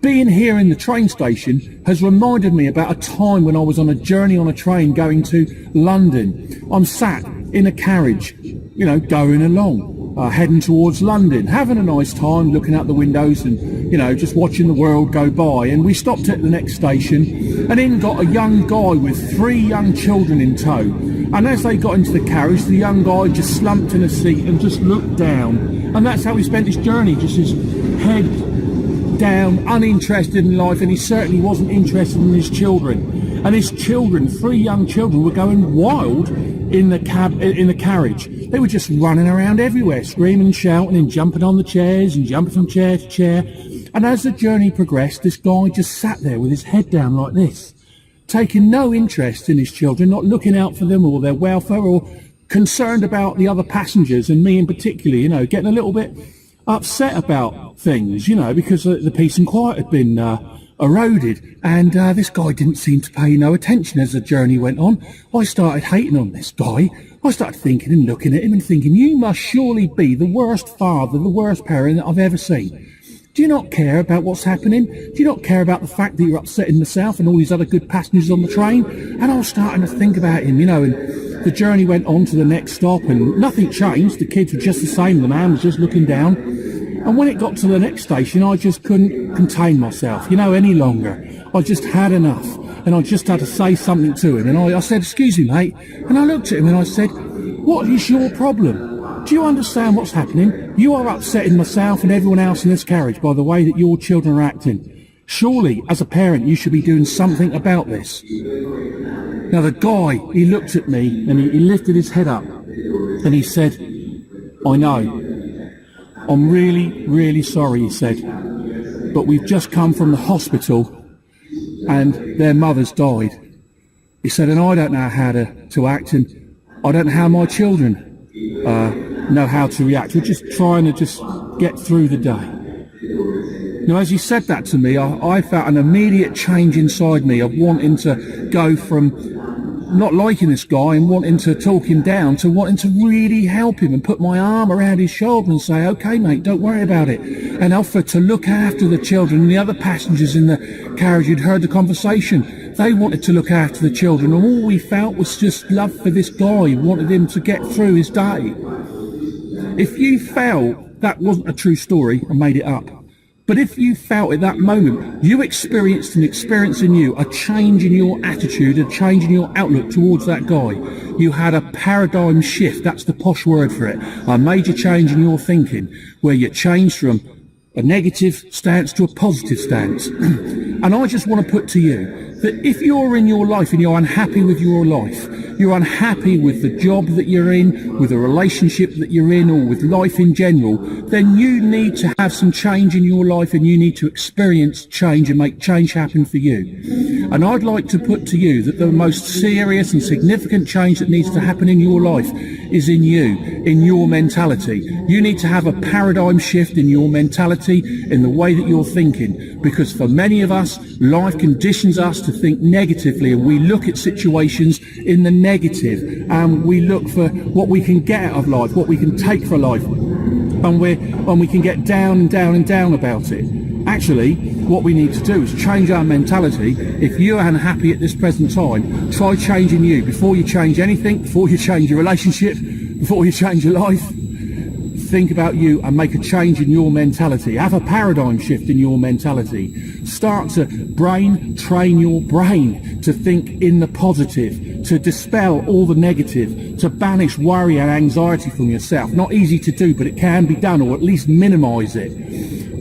being here in the train station has reminded me about a time when I was on a journey on a train going to London. I'm sat in a carriage, you know, going along, heading towards London, having a nice time, looking out the windows and, you know, just watching the world go by. And we stopped at the next station, and in got a young guy with 3 young children in tow. And as they got into the carriage, the young guy just slumped in a seat and just looked down. And that's how he spent his journey, just his head down, uninterested in life, and he certainly wasn't interested in his children. And his children, 3 young children, were going wild in the carriage. They were just running around everywhere, screaming and shouting and jumping on the chairs and jumping from chair to chair. And as the journey progressed, this guy just sat there with his head down like this, taking no interest in his children, not looking out for them or their welfare, or concerned about the other passengers, and me in particular, you know, getting a little bit upset about things, you know, because the peace and quiet had been eroded. And this guy didn't seem to pay no attention as the journey went on. I started hating on this guy. I started thinking and looking at him and thinking, you must surely be the worst father, the worst parent that I've ever seen. Do you not care about what's happening? Do you not care about the fact that you're upsetting myself and all these other good passengers on the train? And I was starting to think about him, you know, and the journey went on to the next stop and nothing changed. The kids were just the same. The man was just looking down. And when it got to the next station, I just couldn't contain myself, you know, any longer. I just had enough. And I just had to say something to him. And I said, excuse me, mate. And I looked at him and I said, what is your problem? Do you understand what's happening? You are upsetting myself and everyone else in this carriage by the way that your children are acting. Surely, as a parent, you should be doing something about this. Now, the guy, he looked at me and he lifted his head up and he said, I know. I'm really, really sorry, he said. But we've just come from the hospital and their mother's died. He said, and I don't know how to act, and I don't know how my children know how to react. We're just trying to just get through the day. Now, as he said that to me, I felt an immediate change inside me of wanting to go from not liking this guy and wanting to talk him down to wanting to really help him and put my arm around his shoulder and say, okay, mate, don't worry about it, and offer to look after the children and the other passengers in the carriage who'd heard the conversation. They wanted to look after the children, and all we felt was just love for this guy, wanted him to get through his day. If you felt that wasn't a true story, I made it up. But if you felt at that moment, you experienced an experience in you, a change in your attitude, a change in your outlook towards that guy. You had a paradigm shift, that's the posh word for it. A major change in your thinking, where you changed from a negative stance to a positive stance. And I just want to put to you that if you're in your life and you're unhappy with your life, you're unhappy with the job that you're in, with the relationship that you're in, or with life in general, then you need to have some change in your life, and you need to experience change and make change happen for you. And I'd like to put to you that the most serious and significant change that needs to happen in your life is in you, in your mentality. You need to have a paradigm shift in your mentality, in the way that you're thinking, because for many of us, life conditions us to think negatively, and we look at situations in the negative, and we look for what we can get out of life, what we can take for life, and we can get down and down and down about it. Actually, what we need to do is change our mentality. If you're unhappy at this present time, try changing you. Before you change anything, before you change your relationship, before you change your life, think about you and make a change in your mentality. Have a paradigm shift in your mentality. Start to train your brain to think in the positive, to dispel all the negative, to banish worry and anxiety from yourself. Not easy to do, but it can be done, or at least minimize it.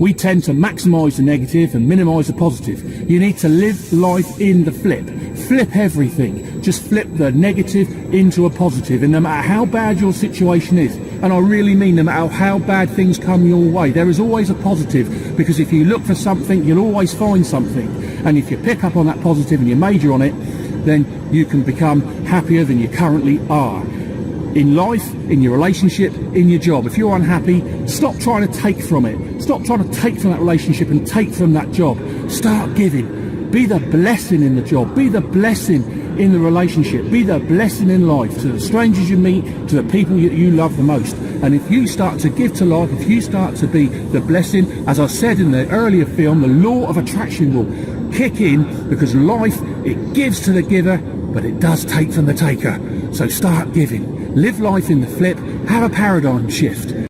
We tend to maximize the negative and minimize the positive. You need to live life in the flip. Flip everything. Just flip the negative into a positive. And no matter how bad your situation is, and I really mean no matter how bad things come your way, there is always a positive, because if you look for something, you'll always find something. And if you pick up on that positive and you major on it, then you can become happier than you currently are. In life, in your relationship, in your job. If you're unhappy, stop trying to take from it. Stop trying to take from that relationship and take from that job. Start giving. Be the blessing in the job. Be the blessing in the relationship. Be the blessing in life, to the strangers you meet, to the people you love the most. And if you start to give to life, if you start to be the blessing, as I said in the earlier film, the law of attraction will kick in, because life, it gives to the giver, but it does take from the taker. So start giving. Live life in the flip. Have a paradigm shift.